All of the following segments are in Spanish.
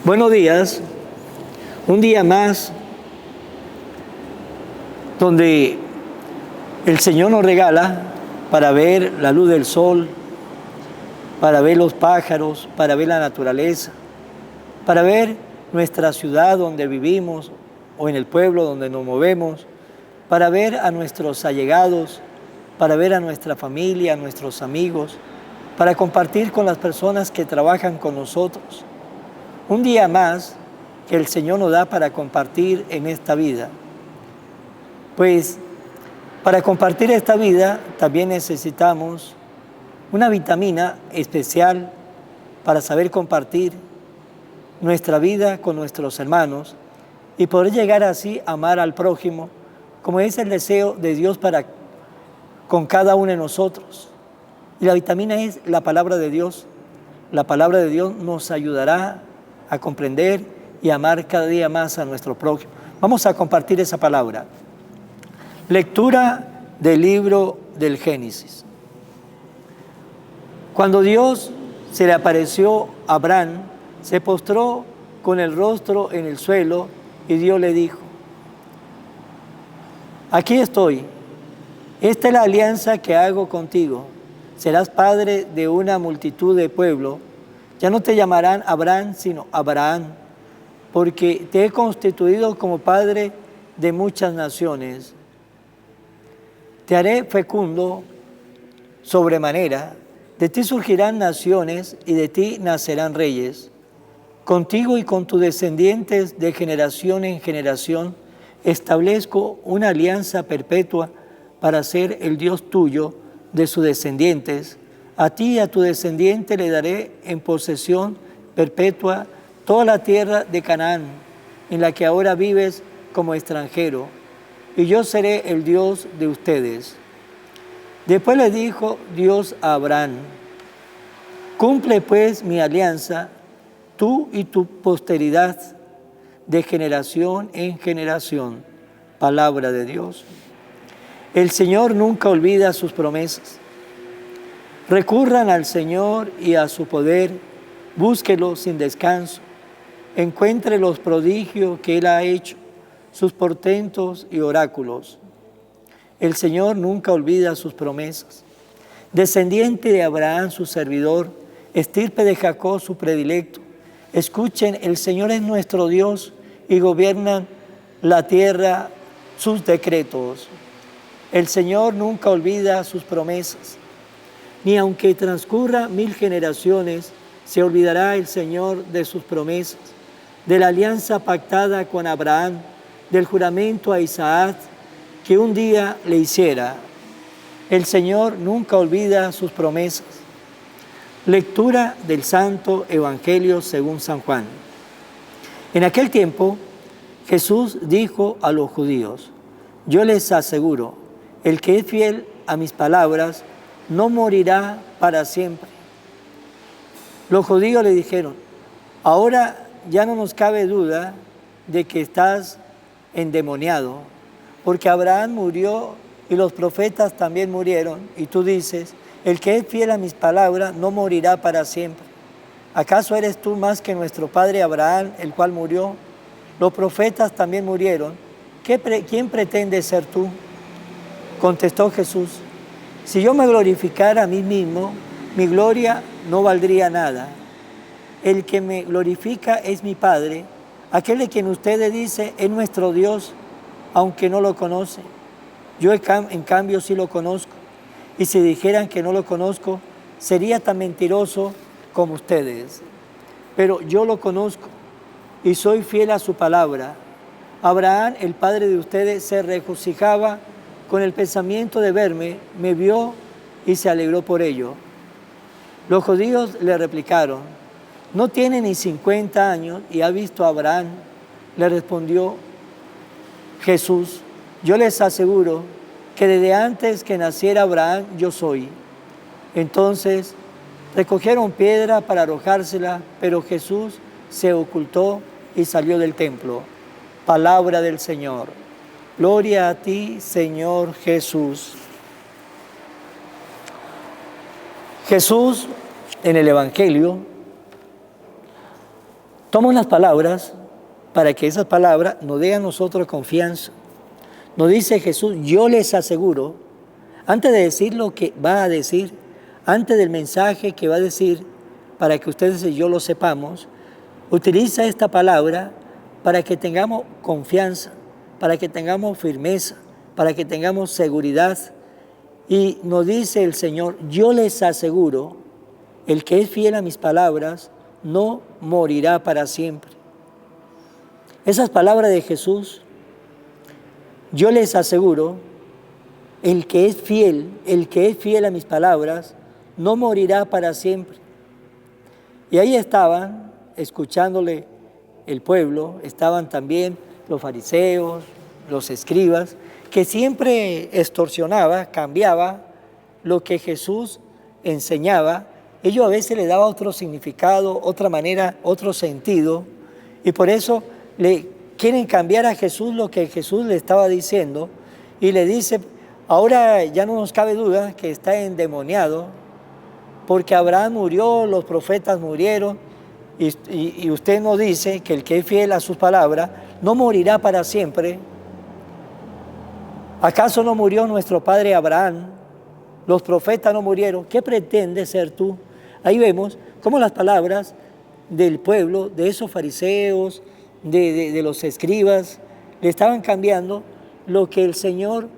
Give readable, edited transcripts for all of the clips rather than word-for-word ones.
Buenos días, un día más donde el Señor nos regala para ver la luz del sol, para ver los pájaros, para ver la naturaleza, para ver nuestra ciudad donde vivimos o en el pueblo donde nos movemos, para ver a nuestros allegados, para ver a nuestra familia, a nuestros amigos, para compartir con las personas que trabajan con nosotros. Un día más que el Señor nos da para compartir en esta vida. Pues para compartir esta vida también necesitamos una vitamina especial para saber compartir nuestra vida con nuestros hermanos y poder llegar así a amar al prójimo, como es el deseo de Dios con cada uno de nosotros. Y la vitamina es la palabra de Dios. La palabra de Dios nos ayudará a comprender y amar cada día más a nuestro prójimo. Vamos a compartir esa palabra. Lectura del libro del Génesis. Cuando Dios se le apareció a Abraham, se postró con el rostro en el suelo y Dios le dijo: aquí estoy, esta es la alianza que hago contigo. Serás padre de una multitud de pueblos. Ya no te llamarán Abraham, sino Abraham, porque te he constituido como padre de muchas naciones. Te haré fecundo sobremanera, de ti surgirán naciones y de ti nacerán reyes. Contigo y con tus descendientes de generación en generación establezco una alianza perpetua para ser el Dios tuyo, de sus descendientes. A ti y a tu descendiente le daré en posesión perpetua toda la tierra de Canaán, en la que ahora vives como extranjero, y yo seré el Dios de ustedes. Después le dijo Dios a Abraham: cumple pues mi alianza, tú y tu posteridad, de generación en generación. Palabra de Dios. El Señor nunca olvida sus promesas. Recurran al Señor y a su poder, búsquelo sin descanso, encuentre los prodigios que Él ha hecho, sus portentos y oráculos. El Señor nunca olvida sus promesas. Descendiente de Abraham, su servidor, estirpe de Jacob, su predilecto. Escuchen, el Señor es nuestro Dios y gobiernan la tierra sus decretos. El Señor nunca olvida sus promesas. Ni aunque transcurra 1000 generaciones, se olvidará el Señor de sus promesas, de la alianza pactada con Abraham, del juramento a Isaac que un día le hiciera. El Señor nunca olvida sus promesas. Lectura del Santo Evangelio según San Juan. En aquel tiempo, Jesús dijo a los judíos: yo les aseguro, el que es fiel a mis palabras no morirá para siempre. Los judíos le dijeron: ahora ya no nos cabe duda de que estás endemoniado, porque Abraham murió y los profetas también murieron, y tú dices: el que es fiel a mis palabras no morirá para siempre. ¿Acaso eres tú más que nuestro padre Abraham, el cual murió? Los profetas también murieron. ¿Quién pretende ser tú? Contestó Jesús: si yo me glorificara a mí mismo, mi gloria no valdría nada. El que me glorifica es mi Padre, aquel de quien ustedes dicen es nuestro Dios, aunque no lo conoce. Yo en cambio sí lo conozco, y si dijeran que no lo conozco, sería tan mentiroso como ustedes. Pero yo lo conozco y soy fiel a su palabra. Abraham, el padre de ustedes, se regocijaba con el pensamiento de verme, me vio y se alegró por ello. Los judíos le replicaron: no tiene ni 50 años y ha visto a Abraham. Le respondió Jesús: yo les aseguro que desde antes que naciera Abraham yo soy. Entonces recogieron piedra para arrojársela, pero Jesús se ocultó y salió del templo. Palabra del Señor. Gloria a ti, Señor Jesús. Jesús, en el Evangelio, Toma unas palabras para que esas palabras nos den a nosotros confianza. Nos dice Jesús, yo les aseguro, antes de decir lo que va a decir, antes del mensaje que va a decir, para que ustedes y yo lo sepamos, utiliza esta palabra para que tengamos confianza, para que tengamos firmeza, para que tengamos seguridad. Y nos dice el Señor, yo les aseguro, el que es fiel a mis palabras, no morirá para siempre. Esas palabras de Jesús, yo les aseguro, el que es fiel a mis palabras, no morirá para siempre. Y ahí estaban, escuchándole el pueblo, estaban también los fariseos, los escribas, que siempre extorsionaba, cambiaba lo que Jesús enseñaba. Ellos a veces le daban otro significado, otra manera, otro sentido, y por eso le quieren cambiar a Jesús lo que Jesús le estaba diciendo, y le dice, ahora ya no nos cabe duda que está endemoniado, porque Abraham murió, los profetas murieron, y usted nos dice que el que es fiel a sus palabras no morirá para siempre. ¿Acaso no murió nuestro padre Abraham? Los profetas no murieron. ¿Qué pretendes ser tú? Ahí vemos cómo las palabras del pueblo, de esos fariseos, de los escribas, le estaban cambiando lo que el Señor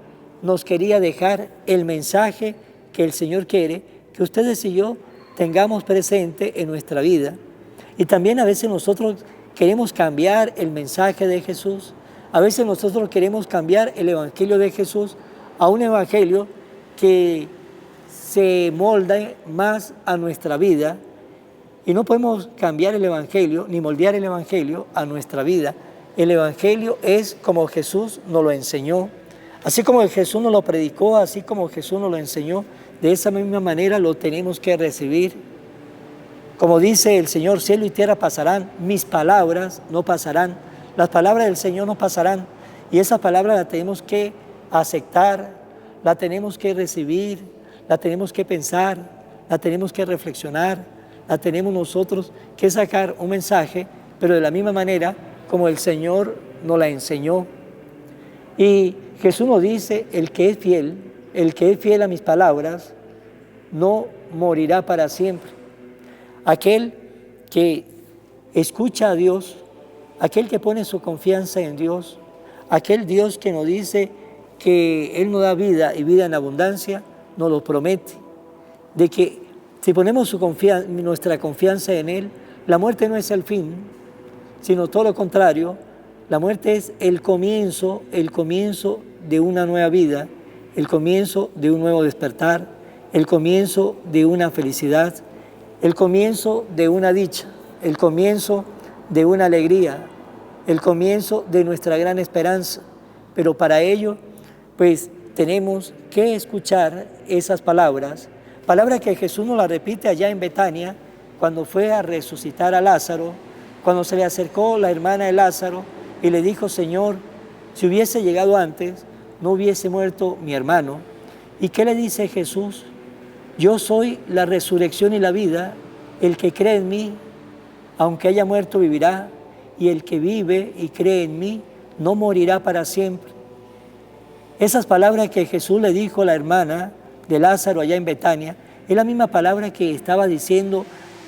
nos quería dejar, el mensaje que el Señor quiere que ustedes y yo tengamos presente en nuestra vida. Y también a veces nosotros queremos cambiar el mensaje de Jesús. A veces nosotros queremos cambiar el evangelio de Jesús a un evangelio que se molde más a nuestra vida. Y no podemos cambiar el evangelio ni moldear el evangelio a nuestra vida. El evangelio es como Jesús nos lo enseñó. Así como Jesús nos lo predicó, así como Jesús nos lo enseñó, de esa misma manera lo tenemos que recibir. Como dice el Señor, cielo y tierra pasarán, mis palabras no pasarán. Las palabras del Señor no pasarán. Y esas palabras las tenemos que aceptar, las tenemos que recibir, las tenemos que pensar, las tenemos que reflexionar, las tenemos nosotros que sacar un mensaje, pero de la misma manera como el Señor nos la enseñó. Y Jesús nos dice, el que es fiel a mis palabras, no morirá para siempre. Aquel que escucha a Dios, aquel que pone su confianza en Dios, aquel Dios que nos dice que Él nos da vida y vida en abundancia, nos lo promete, de que si ponemos nuestra confianza en Él, la muerte no es el fin, sino todo lo contrario, la muerte es el comienzo de una nueva vida, el comienzo de un nuevo despertar, el comienzo de una felicidad, el comienzo de una dicha, el comienzo de una alegría, el comienzo de nuestra gran esperanza. Pero para ello, pues tenemos que escuchar esas palabras que Jesús nos las repite allá en Betania, cuando fue a resucitar a Lázaro, cuando se le acercó la hermana de Lázaro y le dijo, Señor, si hubiese llegado antes, no hubiese muerto mi hermano. ¿Y qué le dice Jesús? Yo soy la resurrección y la vida, el que cree en mí, aunque haya muerto, vivirá, y el que vive y cree en mí, no morirá para siempre. Esas palabras que Jesús le dijo a la hermana de Lázaro allá en Betania, es la misma palabra que estaba diciendo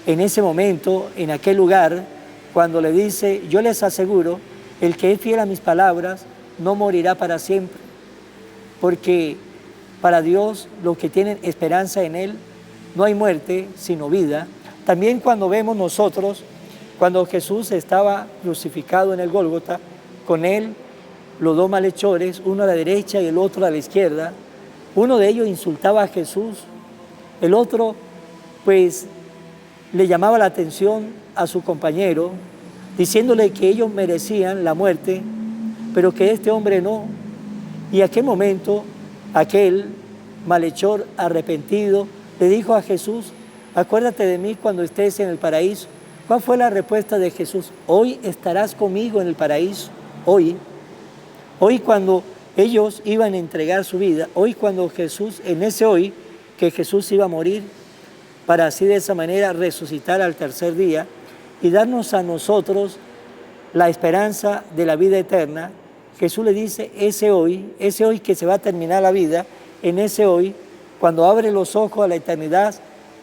en ese momento, en aquel lugar, cuando le dice, yo les aseguro, el que es fiel a mis palabras, no morirá para siempre. Porque para Dios, los que tienen esperanza en Él, no hay muerte, sino vida. También cuando vemos nosotros, cuando Jesús estaba crucificado en el Gólgota, con Él los dos malhechores, uno a la derecha y el otro a la izquierda, uno de ellos insultaba a Jesús, el otro, pues, le llamaba la atención a su compañero, diciéndole que ellos merecían la muerte, pero que este hombre no. Y en aquel momento, aquel malhechor arrepentido le dijo a Jesús, acuérdate de mí cuando estés en el paraíso. ¿Cuál fue la respuesta de Jesús? Hoy estarás conmigo en el paraíso, hoy. Hoy cuando ellos iban a entregar su vida, hoy cuando Jesús, en ese hoy, que Jesús iba a morir, para así de esa manera resucitar al tercer día, y darnos a nosotros la esperanza de la vida eterna. Jesús le dice, ese hoy que se va a terminar la vida, en ese hoy, cuando abre los ojos a la eternidad,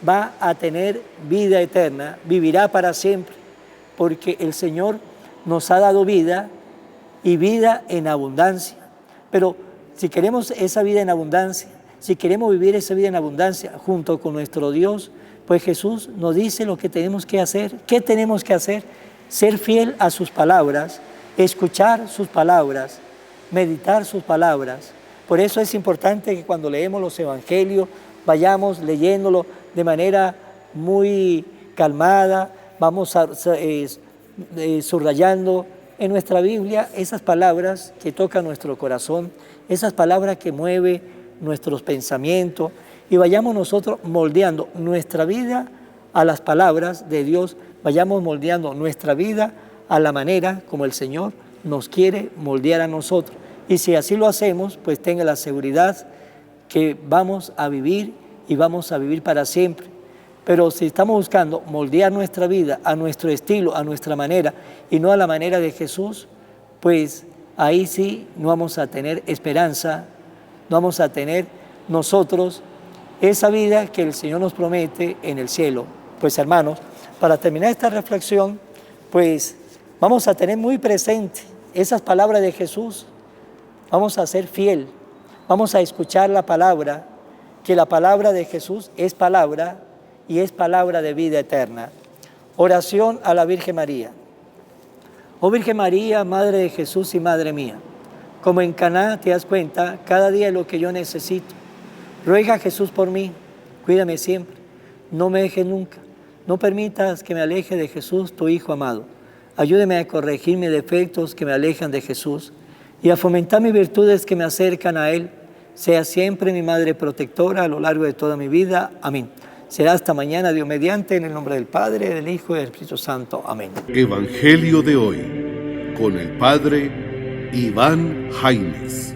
va a tener vida eterna, vivirá para siempre, porque el Señor nos ha dado vida y vida en abundancia. Pero si queremos esa vida en abundancia, si queremos vivir esa vida en abundancia junto con nuestro Dios, pues Jesús nos dice lo que tenemos que hacer. ¿Qué tenemos que hacer? Ser fiel a sus palabras, escuchar sus palabras, meditar sus palabras. Por eso es importante que cuando leemos los evangelios, vayamos leyéndolo de manera muy calmada, vamos subrayando en nuestra Biblia esas palabras que tocan nuestro corazón, esas palabras que mueven nuestros pensamientos, y vayamos nosotros moldeando nuestra vida a las palabras de Dios, vayamos moldeando nuestra vida a la manera como el Señor nos quiere moldear a nosotros. Y si así lo hacemos, pues tenga la seguridad que vamos a vivir y vamos a vivir para siempre. Pero si estamos buscando moldear nuestra vida a nuestro estilo, a nuestra manera, y no a la manera de Jesús, pues ahí sí no vamos a tener esperanza, no vamos a tener nosotros esa vida que el Señor nos promete en el cielo. Pues hermanos, para terminar esta reflexión, pues vamos a tener muy presente esas palabras de Jesús, vamos a ser fiel, vamos a escuchar la palabra, que la palabra de Jesús es palabra y es palabra de vida eterna. Oración a la Virgen María. Oh Virgen María, Madre de Jesús y Madre mía, como en Caná te das cuenta cada día lo que yo necesito. Ruega a Jesús por mí, cuídame siempre, no me dejes nunca, no permitas que me aleje de Jesús, tu Hijo amado. Ayúdeme a corregir mis defectos que me alejan de Jesús y a fomentar mis virtudes que me acercan a Él. Sea siempre mi Madre protectora a lo largo de toda mi vida. Amén. Será hasta mañana, Dios mediante, en el nombre del Padre, del Hijo y del Espíritu Santo. Amén. Evangelio de hoy, con el Padre Iván Jaimes.